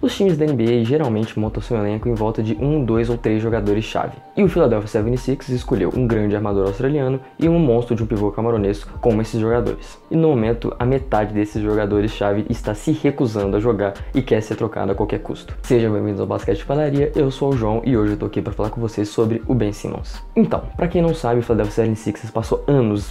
Os times da NBA geralmente montam seu elenco em volta de 1, 2 ou 3 jogadores-chave. E o Philadelphia 76ers escolheu um grande armador australiano e um monstro de um pivô camaronês como esses jogadores. E no momento, a metade desses jogadores-chave está se recusando a jogar e quer ser trocado a qualquer custo. Sejam bem-vindos ao Basquete de Padaria, eu sou o João e hoje eu tô aqui para falar com vocês sobre o Ben Simmons. Então, para quem não sabe, o Philadelphia 76ers passou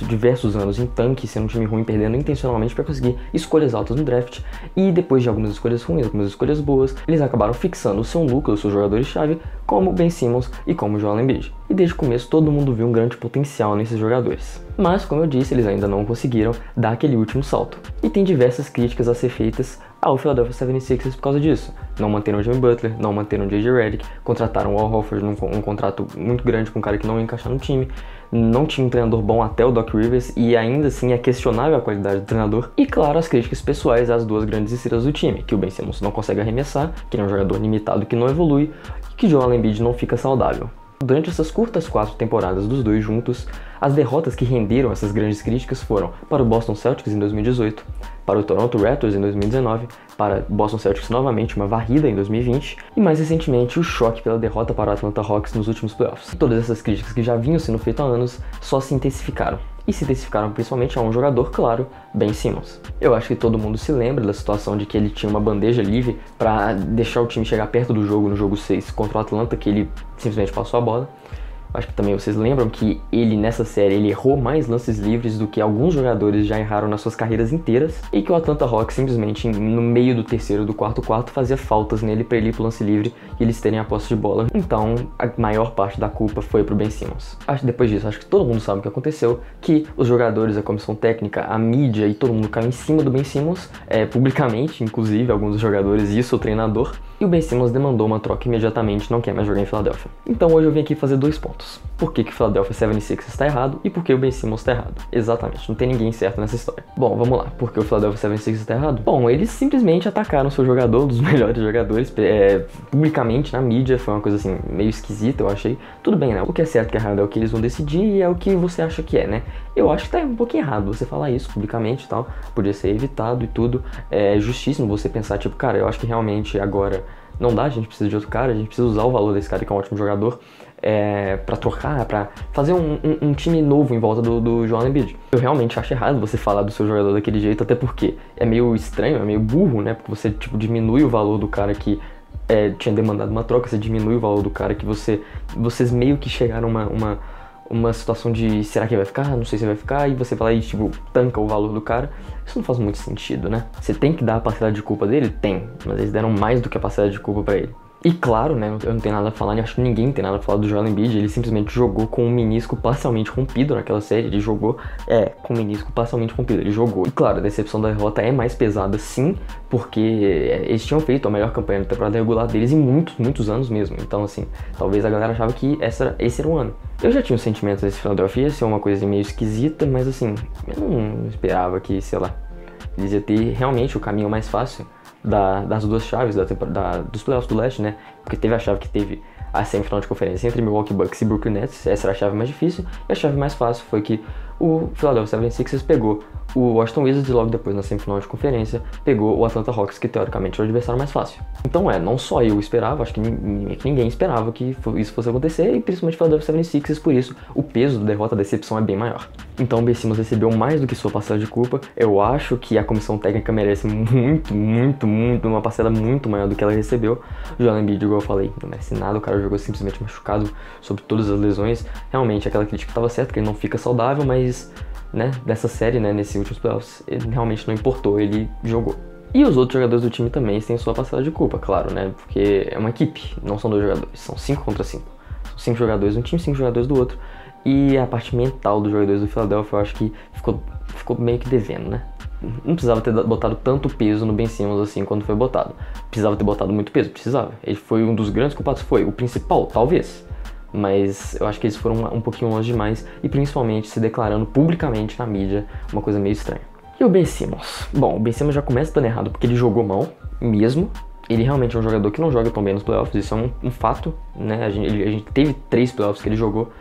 diversos anos em tanque, sendo um time ruim, perdendo intencionalmente para conseguir escolhas altas no draft, e depois de algumas escolhas ruins, algumas escolhas boas, eles acabaram fixando o seu núcleo, os seus jogadores-chave, como Ben Simmons e como Joel Embiid. E desde o começo todo mundo viu um grande potencial nesses jogadores. Mas, como eu disse, eles ainda não conseguiram dar aquele último salto. E tem diversas críticas a ser feitas ao Philadelphia 76ers por causa disso. Não manteram o Jimmy Butler, não manteram o J.J. Redick, contrataram o Al Horford num contrato muito grande com um cara que não ia encaixar no time, não tinha um treinador bom até o Doc Rivers e ainda assim é questionável a qualidade do treinador. E claro, as críticas pessoais às duas grandes estrelas do time, que o Ben Simmons não consegue arremessar, que ele é um jogador limitado que não evolui e que Joel Embiid não fica saudável. Durante essas curtas 4 temporadas dos dois juntos, as derrotas que renderam essas grandes críticas foram para o Boston Celtics em 2018, para o Toronto Raptors em 2019, para o Boston Celtics novamente, uma varrida em 2020, e mais recentemente o choque pela derrota para o Atlanta Hawks nos últimos playoffs. Todas essas críticas que já vinham sendo feitas há anos só se intensificaram. E se intensificaram principalmente a um jogador, claro, Ben Simmons. Eu acho que todo mundo se lembra da situação de que ele tinha uma bandeja livre para deixar o time chegar perto do jogo no jogo 6 contra o Atlanta, que ele simplesmente passou a bola. Acho que também vocês lembram que ele, nessa série, ele errou mais lances livres do que alguns jogadores já erraram nas suas carreiras inteiras, e que o Atlanta Hawks simplesmente, no meio do terceiro do quarto quarto, fazia faltas nele para ele ir pro lance livre e eles terem a posse de bola. Então, a maior parte da culpa foi pro Ben Simmons. Depois disso, acho que todo mundo sabe o que aconteceu, que os jogadores, a comissão técnica, a mídia e todo mundo caiu em cima do Ben Simmons, publicamente, inclusive, alguns dos jogadores e o seu treinador, e o Ben Simmons demandou uma troca imediatamente, não quer mais jogar em Filadélfia. Então hoje eu vim aqui fazer 2 pontos. Por que o Philadelphia 76ers está errado e por que o Ben Simmons está errado. Exatamente, não tem ninguém certo nessa história. Bom, vamos lá. Por que o Philadelphia 76ers está errado? Bom, eles simplesmente atacaram o seu jogador, um dos melhores jogadores, publicamente na mídia. Foi uma coisa assim, meio esquisita, eu achei. Tudo bem, né? O que é certo que é errado é o que eles vão decidir e é o que você acha que é, né? Eu acho que tá um pouquinho errado você falar isso publicamente e tal. Podia ser evitado e tudo. É justíssimo você pensar, tipo, cara, eu acho que realmente agora não dá, a gente precisa de outro cara, a gente precisa usar o valor desse cara que é um ótimo jogador pra trocar, pra fazer um time novo em volta do Joel Embiid. Eu realmente acho errado você falar do seu jogador daquele jeito, até porque é meio estranho, é meio burro, né? Porque você, tipo, diminui o valor do cara que tinha demandado uma troca, você diminui o valor do cara que vocês meio que chegaram a uma situação de será que vai ficar? Não sei se vai ficar, e você vai lá e tipo tanca o valor do cara. Isso não faz muito sentido, né? Você tem que dar a parcela de culpa dele? Tem, mas eles deram mais do que a parcela de culpa pra ele. E claro, né, eu não tenho nada a falar, acho que ninguém tem nada a falar do Joel Embiid, ele simplesmente jogou com um menisco parcialmente rompido naquela série, ele jogou, com o menisco parcialmente rompido, ele jogou. E claro, a decepção da derrota é mais pesada sim, porque eles tinham feito a melhor campanha da temporada regular deles em muitos anos mesmo, então assim, talvez a galera achava que esse era o ano. Eu já tinha um sentimento desse Philadelphia, ia ser uma coisa meio esquisita, mas assim, eu não esperava que, sei lá, eles iam ter realmente o caminho mais fácil das duas chaves dos playoffs do leste, né? Porque teve a chave que teve a semifinal de conferência entre Milwaukee Bucks e Brooklyn Nets, essa era a chave mais difícil, e a chave mais fácil foi que o Philadelphia 76ers pegou o Washington Wizards e logo depois na semifinal de conferência pegou o Atlanta Hawks, que teoricamente era o adversário mais fácil. Então não só eu esperava, acho que ninguém esperava que isso fosse acontecer, e principalmente o Philadelphia 76ers, por isso o peso da derrota, da decepção é bem maior. Então o Ben Simmons recebeu mais do que sua parcela de culpa. Eu acho que a comissão técnica merece muito, uma parcela muito maior do que ela recebeu. O Joel Embiid, igual eu falei, não merece nada, o cara jogou simplesmente machucado sobre todas as lesões. Realmente aquela crítica estava certa, que ele não fica saudável, mas né, dessa série, né, nesses últimos playoffs, ele realmente não importou, ele jogou. E os outros jogadores do time também têm sua parcela de culpa, claro, né, porque é uma equipe, não são 2 jogadores, são 5 contra 5. São 5 jogadores de um time, 5 jogadores do outro. E a parte mental dos jogadores do Philadelphia, eu acho que ficou meio que devendo, né. Não precisava ter botado tanto peso no Ben Simmons assim quando foi botado. Precisava ter botado muito peso? Precisava. Ele foi um dos grandes culpados? Foi. O principal? Talvez. Mas eu acho que eles foram um pouquinho longe demais e principalmente se declarando publicamente na mídia, uma coisa meio estranha. E o Ben Simmons? Bom, o Ben Simmons já começa dando errado porque ele jogou mal mesmo. Ele realmente é um jogador que não joga tão bem nos playoffs, isso é um fato, né? A gente teve 3 playoffs que ele jogou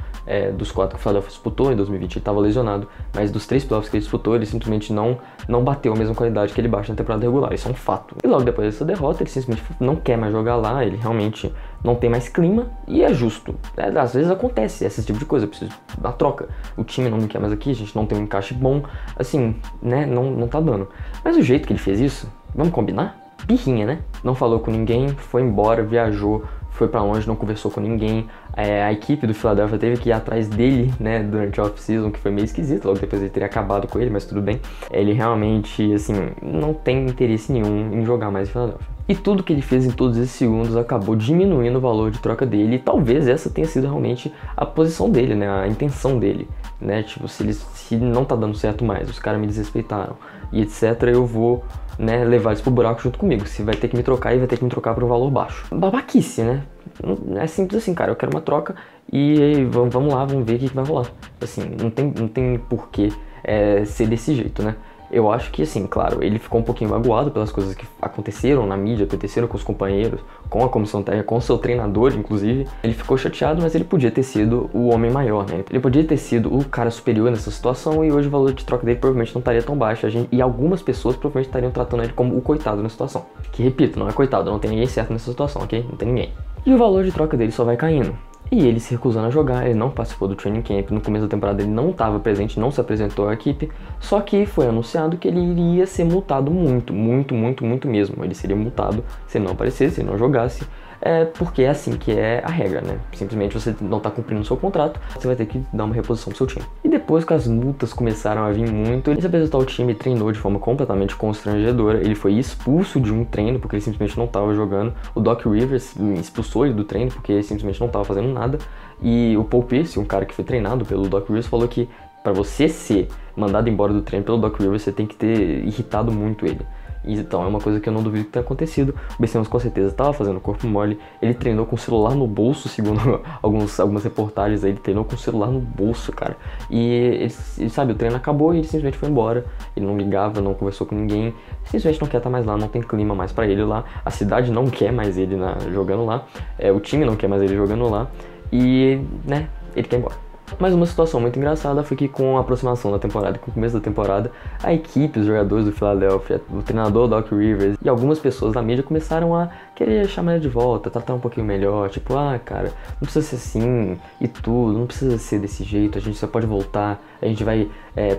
dos 4 que o Philadelphia disputou. Em 2020 ele estava lesionado, mas dos 3 playoffs que ele disputou, ele simplesmente não bateu a mesma qualidade que ele baixa na temporada regular. Isso é um fato. E logo depois dessa derrota, ele simplesmente não quer mais jogar lá, ele realmente não tem mais clima, e é justo. Às vezes acontece esse tipo de coisa, eu preciso da troca. O time não me quer mais aqui, a gente não tem um encaixe bom, assim, né, não tá dando. Mas o jeito que ele fez isso, vamos combinar? Birrinha, né? Não falou com ninguém, foi embora, viajou, foi pra longe, não conversou com ninguém. A equipe do Philadelphia teve que ir atrás dele, né, durante a off-season, que foi meio esquisito, logo depois ele teria acabado com ele, mas tudo bem. Ele realmente, assim, não tem interesse nenhum em jogar mais em Philadelphia. E tudo que ele fez em todos esses segundos acabou diminuindo o valor de troca dele, e talvez essa tenha sido realmente a posição dele, né, a intenção dele, né, tipo, se não tá dando certo mais, os caras me desrespeitaram, e etc, eu vou, né, levar eles pro buraco junto comigo. Se vai ter que me trocar, ele vai ter que me trocar por um valor baixo. Babaquice, né? É simples assim, cara, eu quero uma troca e vamos lá, vamos ver o que vai rolar. Assim, não tem porquê ser desse jeito, né? Eu acho que, assim, claro, ele ficou um pouquinho magoado pelas coisas que aconteceram na mídia, aconteceram com os companheiros, com a comissão técnica, com o seu treinador, inclusive. Ele ficou chateado, mas ele podia ter sido o homem maior, né? Ele podia ter sido o cara superior nessa situação, e hoje o valor de troca dele provavelmente não estaria tão baixo. E algumas pessoas provavelmente estariam tratando ele como o coitado na situação. Que, repito, não é coitado, não tem ninguém certo nessa situação, ok? Não tem ninguém. E o valor de troca dele só vai caindo. E ele se recusando a jogar, ele não participou do training camp, no começo da temporada ele não estava presente, não se apresentou à equipe, só que foi anunciado que ele iria ser multado muito mesmo. Ele seria multado se ele não aparecesse, se ele não jogasse, porque é assim que é a regra, né? Simplesmente você não está cumprindo o seu contrato, você vai ter que dar uma reposição pro seu time. E depois que as multas começaram a vir muito, ele se apresentou ao time e treinou de forma completamente constrangedora. Ele foi expulso de um treino porque ele simplesmente não estava jogando. O Doc Rivers expulsou ele do treino porque ele simplesmente não estava fazendo nada. E o Paul Pierce, um cara que foi treinado pelo Doc Rivers, falou que para você ser mandado embora do treino pelo Doc Rivers, você tem que ter irritado muito ele. Então é uma coisa que eu não duvido que tenha acontecido. O Ben Simmons com certeza estava fazendo corpo mole. Ele treinou com o celular no bolso, segundo algumas reportagens aí. Ele treinou com o celular no bolso, cara. E ele sabe, o treino acabou e ele simplesmente foi embora. Ele não ligava, não conversou com ninguém. Simplesmente não quer estar mais lá, não tem clima mais pra ele lá. A cidade não quer mais ele jogando lá. O time não quer mais ele jogando lá. E, né, ele quer ir embora. Mas uma situação muito engraçada foi que com a aproximação da temporada, com o começo da temporada, a equipe, os jogadores do Philadelphia, o treinador Doc Rivers e algumas pessoas da mídia começaram a querer chamar ele de volta, tratar um pouquinho melhor, tipo, cara, não precisa ser assim e tudo, não precisa ser desse jeito, a gente só pode voltar, a gente vai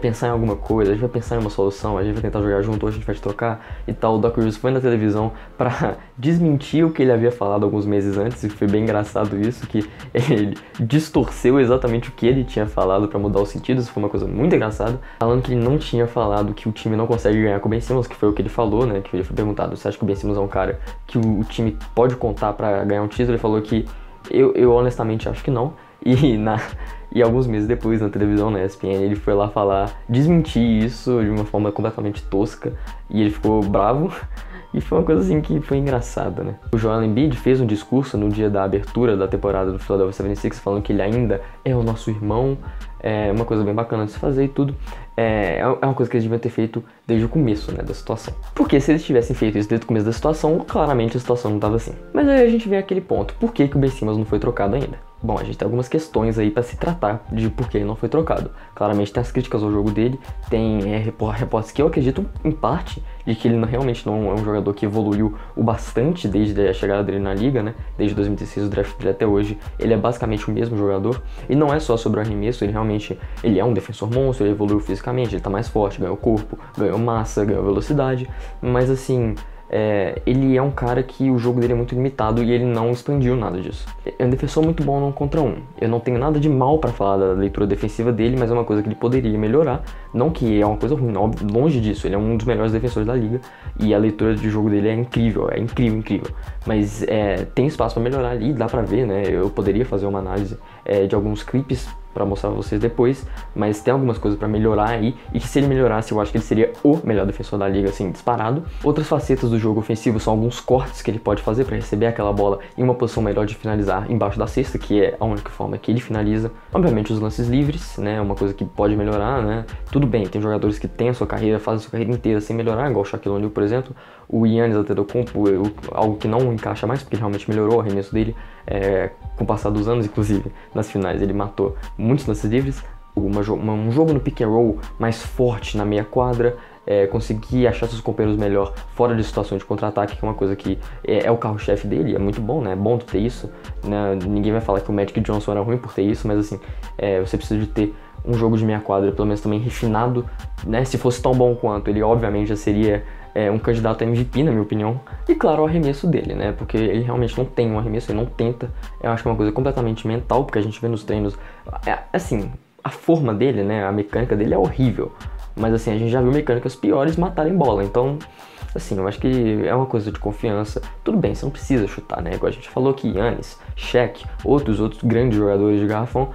pensar em alguma coisa, a gente vai pensar em uma solução, a gente vai tentar jogar junto, ou a gente vai te trocar e tal. O Doc Rivers foi na televisão pra desmentir o que ele havia falado alguns meses antes, e foi bem engraçado isso, que ele distorceu exatamente o que ele tinha falado pra mudar o sentido. Isso foi uma coisa muito engraçada, falando que ele não tinha falado que o time não consegue ganhar com o Ben Simmons, que foi o que ele falou, né, que ele foi perguntado, você acha que o Ben Simmons é um cara que o time pode contar pra ganhar um título? Ele falou que eu honestamente acho que não, e alguns meses depois na televisão, na ESPN, ele foi lá desmentir isso de uma forma completamente tosca, e ele ficou bravo. E foi uma coisa assim que foi engraçada, né? O Joel Embiid fez um discurso no dia da abertura da temporada do Philadelphia 76ers falando que ele ainda é o nosso irmão. É uma coisa bem bacana de se fazer e tudo. É uma coisa que eles deviam ter feito desde o começo, né, da situação. Porque se eles tivessem feito isso desde o começo da situação, claramente a situação não estava assim. Mas aí a gente vê aquele ponto. Por que o Ben Simmons não foi trocado ainda? Bom, a gente tem algumas questões aí para se tratar de por que ele não foi trocado. Claramente tem as críticas ao jogo dele, tem reportes que eu acredito em parte de que ele realmente não é um jogador que evoluiu o bastante desde a chegada dele na liga, né? Desde 2016, o draft dele até hoje, ele é basicamente o mesmo jogador. E não é só sobre o arremesso, ele é um defensor monstro, ele evoluiu fisicamente, ele tá mais forte, ganhou corpo, ganhou massa, ganhou velocidade, mas assim, ele é um cara que o jogo dele é muito limitado e ele não expandiu nada disso. É um defensor muito bom no 1 contra 1. Eu não tenho nada de mal pra falar da leitura defensiva dele, mas é uma coisa que ele poderia melhorar. Não que é uma coisa ruim, longe disso, ele é um dos melhores defensores da liga e a leitura de jogo dele é incrível, incrível. Mas tem espaço pra melhorar ali, dá pra ver, né? Eu poderia fazer uma análise de alguns clipes pra mostrar pra vocês depois, mas tem algumas coisas pra melhorar aí, e que se ele melhorasse eu acho que ele seria o melhor defensor da liga, assim, disparado. Outras facetas do jogo ofensivo são alguns cortes que ele pode fazer pra receber aquela bola em uma posição melhor de finalizar embaixo da cesta, que é a única forma que ele finaliza. Obviamente os lances livres, né, uma coisa que pode melhorar, né, tudo bem, tem jogadores que têm a sua carreira, fazem a sua carreira inteira sem melhorar, igual o Shaquille O'Neal, por exemplo. O Giannis Antetokounmpo, algo que não encaixa mais, porque ele realmente melhorou o arremesso dele, Com o passar dos anos, inclusive, nas finais ele matou muitos lances livres, um jogo no pick and roll mais forte na meia quadra, conseguir achar seus companheiros melhor fora de situações de contra-ataque, que é uma coisa que é o carro-chefe dele, é muito bom, né? É bom ter isso, né? Ninguém vai falar que o Magic Johnson era ruim por ter isso, mas assim, você precisa de ter um jogo de meia quadra, pelo menos também refinado, né? Se fosse tão bom quanto, ele obviamente já seria um candidato a MVP, na minha opinião. E claro, o arremesso dele, né? Porque ele realmente não tem um arremesso, ele não tenta. Eu acho que é uma coisa completamente mental, porque a gente vê nos treinos, assim, a forma dele, né? A mecânica dele é horrível. Mas assim, a gente já viu mecânicas piores matarem bola, então, assim, eu acho que é uma coisa de confiança. Tudo bem, você não precisa chutar, né? Igual a gente falou que Giannis, Shaq, outros grandes jogadores de garrafão,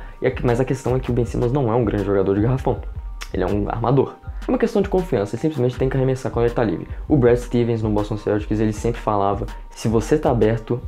mas a questão é que o Ben Simmons não é um grande jogador de garrafão, ele é um armador. É uma questão de confiança, ele simplesmente tem que arremessar quando ele tá livre. O Brad Stevens no Boston Celtics, ele sempre falava, se você tá aberto,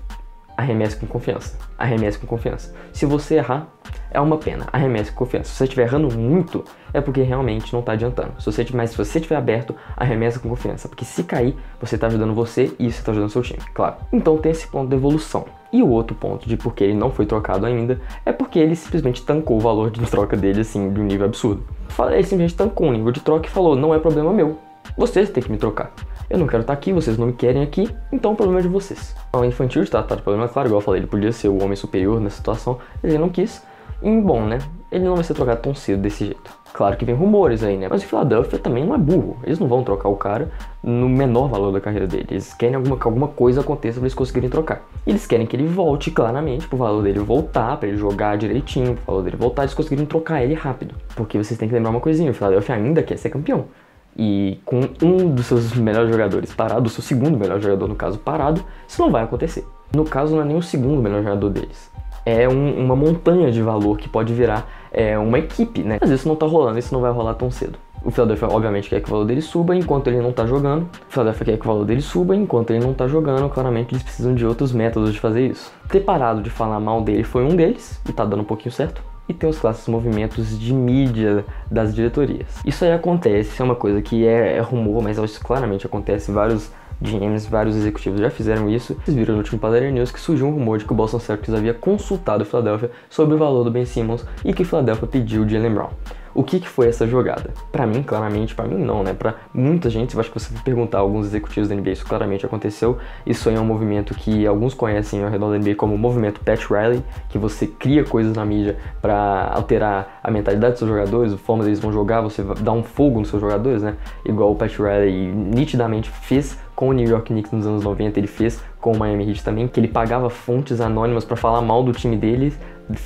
arremesse com confiança. Arremesse com confiança. Se você errar, é uma pena. Arremesse com confiança. Se você estiver errando muito, é porque realmente não está adiantando. Mas se você estiver aberto, arremessa com confiança. Porque se cair, você está ajudando você e você está ajudando seu time, claro. Então tem esse ponto de evolução. E o outro ponto de porque ele não foi trocado ainda é porque ele simplesmente tancou o valor de troca dele, assim, de um nível absurdo. Ele simplesmente tancou o nível de troca e falou, não é problema meu. Vocês têm que me trocar. Eu não quero estar aqui, vocês não me querem aqui, então o problema é de vocês. É infantil de tratar de problema, claro, igual eu falei, ele podia ser o homem superior nessa situação, ele não quis. E bom, né, ele não vai ser trocado tão cedo desse jeito. Claro que vem rumores aí, né, mas o Philadelphia também não é burro. Eles não vão trocar o cara no menor valor da carreira dele. Eles querem que alguma coisa aconteça pra eles conseguirem trocar. E eles querem que ele volte claramente, pro valor dele voltar, pra ele jogar direitinho, pro valor dele voltar, eles conseguirem trocar ele rápido. Porque vocês têm que lembrar uma coisinha, o Philadelphia ainda quer ser campeão. E com um dos seus melhores jogadores parado, o seu segundo melhor jogador no caso parado, isso não vai acontecer. No caso não é nem o segundo melhor jogador deles. É uma montanha de valor que pode virar uma equipe, né? Mas isso não tá rolando, isso não vai rolar tão cedo. O Philadelphia obviamente quer que o valor dele suba enquanto ele não tá jogando. O Philadelphia quer que o valor dele suba enquanto ele não tá jogando. Claramente eles precisam de outros métodos de fazer isso. Ter parado de falar mal dele foi um deles, e tá dando um pouquinho certo. E tem os clássicos movimentos de mídia das diretorias. Isso aí acontece, é uma coisa que é rumor, mas isso claramente acontece. Vários GMs, vários executivos já fizeram isso. Vocês viram no último Padaria News que surgiu um rumor de que o Boston Celtics havia consultado o Philadelphia sobre o valor do Ben Simmons e que o Philadelphia pediu o Jaylen Brown. O que foi essa jogada? Pra mim, claramente, pra mim não, né? Pra muita gente, eu acho que você vai perguntar a alguns executivos da NBA, isso claramente aconteceu. Isso aí é um movimento que alguns conhecem ao redor da NBA como o movimento Pat Riley, que você cria coisas na mídia pra alterar a mentalidade dos seus jogadores, a forma deles vão jogar, você dá um fogo nos seus jogadores, né? Igual o Pat Riley nitidamente fez com o New York Knicks nos anos 90, ele fez com o Miami Heat também, que ele pagava fontes anônimas pra falar mal do time deles,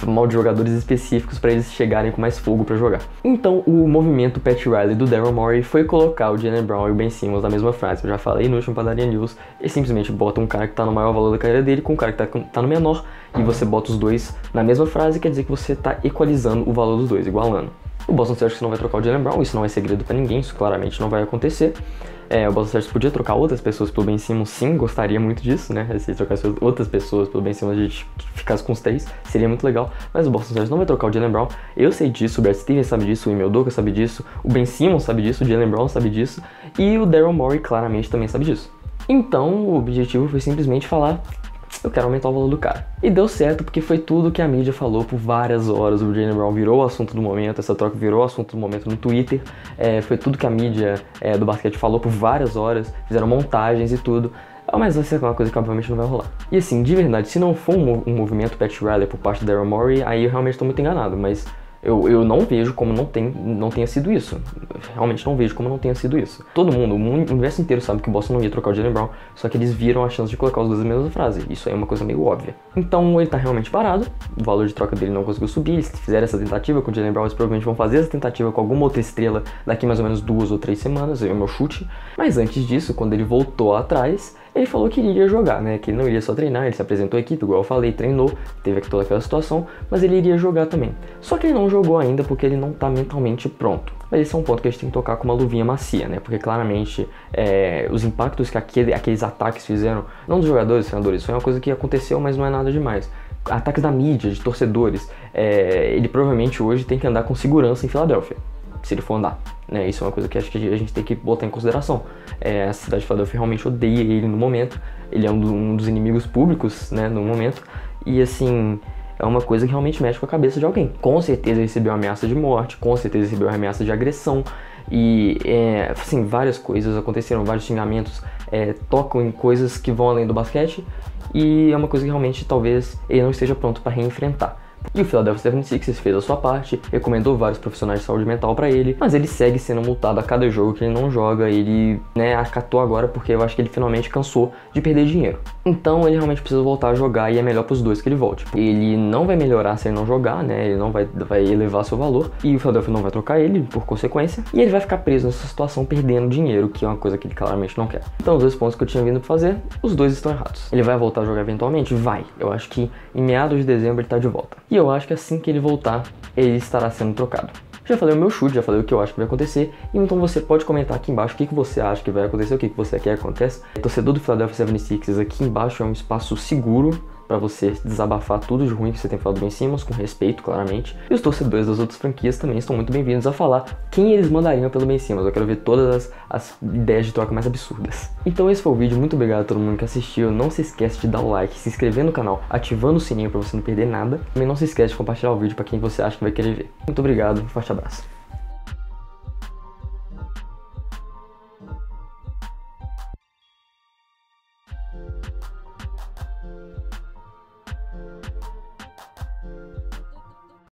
mal de jogadores específicos para eles chegarem com mais fogo para jogar. Então o movimento Pat Riley do Daryl Morey foi colocar o Jaylen Brown e o Ben Simmons na mesma frase. Eu já falei no último Padaria News, eles simplesmente botam um cara que tá no maior valor da carreira dele com um cara que tá no menor, e você bota os dois na mesma frase, quer dizer que você tá equalizando o valor dos dois, igualando. O Boston Celtics não vai trocar o Jaylen Brown, isso não é segredo para ninguém, isso claramente não vai acontecer. O Boston Celtics podia trocar outras pessoas pelo Ben Simmons, sim, gostaria muito disso, né? Se trocasse outras pessoas pelo Ben Simmons, a gente ficasse com os três, seria muito legal. Mas o Boston Celtics não vai trocar o Jaylen Brown. Eu sei disso, o Brad Stevens sabe disso, o Ime Udoka sabe disso, o Ben Simmons sabe disso, o Jaylen Brown sabe disso, e o Daryl Morey claramente também sabe disso. Então o objetivo foi simplesmente falar: eu quero aumentar o valor do cara. E deu certo, porque foi tudo que a mídia falou por várias horas. O Jaylen Brown virou o assunto do momento, essa troca virou o assunto do momento no Twitter. Foi tudo que a mídia do basquete falou por várias horas, fizeram montagens e tudo. Mas vai ser uma coisa que obviamente não vai rolar. E assim, de verdade, se não for um movimento Pat Riley por parte do Daryl Morey, aí eu realmente estou muito enganado, mas eu não vejo como não tenha sido isso. Realmente não vejo como não tenha sido isso. Todo mundo, o universo inteiro sabe que o Boston não ia trocar o Jaylen Brown, só que eles viram a chance de colocar os dois na mesma frase. Isso aí é uma coisa meio óbvia. Então ele tá realmente parado, o valor de troca dele não conseguiu subir. Eles fizeram essa tentativa com o Jaylen Brown, eles provavelmente vão fazer essa tentativa com alguma outra estrela daqui mais ou menos 2 ou 3 semanas, é o meu chute. Mas antes disso, quando ele voltou atrás, ele falou que iria jogar, né? Que ele não iria só treinar, ele se apresentou à equipe, igual eu falei, treinou, teve toda aquela situação, mas ele iria jogar também. Só que ele não jogou ainda porque ele não tá mentalmente pronto. Mas esse é um ponto que a gente tem que tocar com uma luvinha macia, né? Porque claramente os impactos que aqueles ataques fizeram, não dos jogadores, treinadores, foi uma coisa que aconteceu, mas não é nada demais. Ataques da mídia, de torcedores, ele provavelmente hoje tem que andar com segurança em Filadélfia. se ele for andar, né? Isso é uma coisa que acho que a gente tem que botar em consideração. A cidade de Philadelphia realmente odeia ele no momento, ele é um dos inimigos públicos, né, no momento, e assim, é uma coisa que realmente mexe com a cabeça de alguém. Com certeza recebeu ameaça de morte, com certeza recebeu ameaça de agressão, e assim, várias coisas aconteceram, vários xingamentos, tocam em coisas que vão além do basquete, e é uma coisa que realmente talvez ele não esteja pronto para reenfrentar. E o Philadelphia 76ers fez a sua parte, recomendou vários profissionais de saúde mental pra ele, mas ele segue sendo multado a cada jogo que ele não joga. Ele, acatou agora porque eu acho que ele finalmente cansou de perder dinheiro. Então ele realmente precisa voltar a jogar e é melhor pros dois que ele volte. Ele não vai melhorar se ele não jogar, né? Ele não vai elevar seu valor e o Philadelphia não vai trocar ele por consequência. E ele vai ficar preso nessa situação perdendo dinheiro, que é uma coisa que ele claramente não quer. Então os dois pontos que eu tinha vindo pra fazer, os dois estão errados. Ele vai voltar a jogar eventualmente? Vai. Eu acho que em meados de dezembro ele tá de volta. E eu acho que assim que ele voltar, ele estará sendo trocado. Já falei o meu chute, já falei o que eu acho que vai acontecer, então você pode comentar aqui embaixo o que você acha que vai acontecer, o que você quer que aconteça. Torcedor do Philadelphia 76ers, aqui embaixo é um espaço seguro para você desabafar tudo de ruim que você tem falado do Ben Simmons, com respeito, claramente. E os torcedores das outras franquias também estão muito bem-vindos a falar quem eles mandariam pelo Ben Simmons. Eu quero ver todas as ideias de troca mais absurdas. Então esse foi o vídeo, muito obrigado a todo mundo que assistiu. Não se esquece de dar o like, se inscrever no canal, ativando o sininho para você não perder nada. Também não se esquece de compartilhar o vídeo para quem você acha que vai querer ver. Muito obrigado, um forte abraço.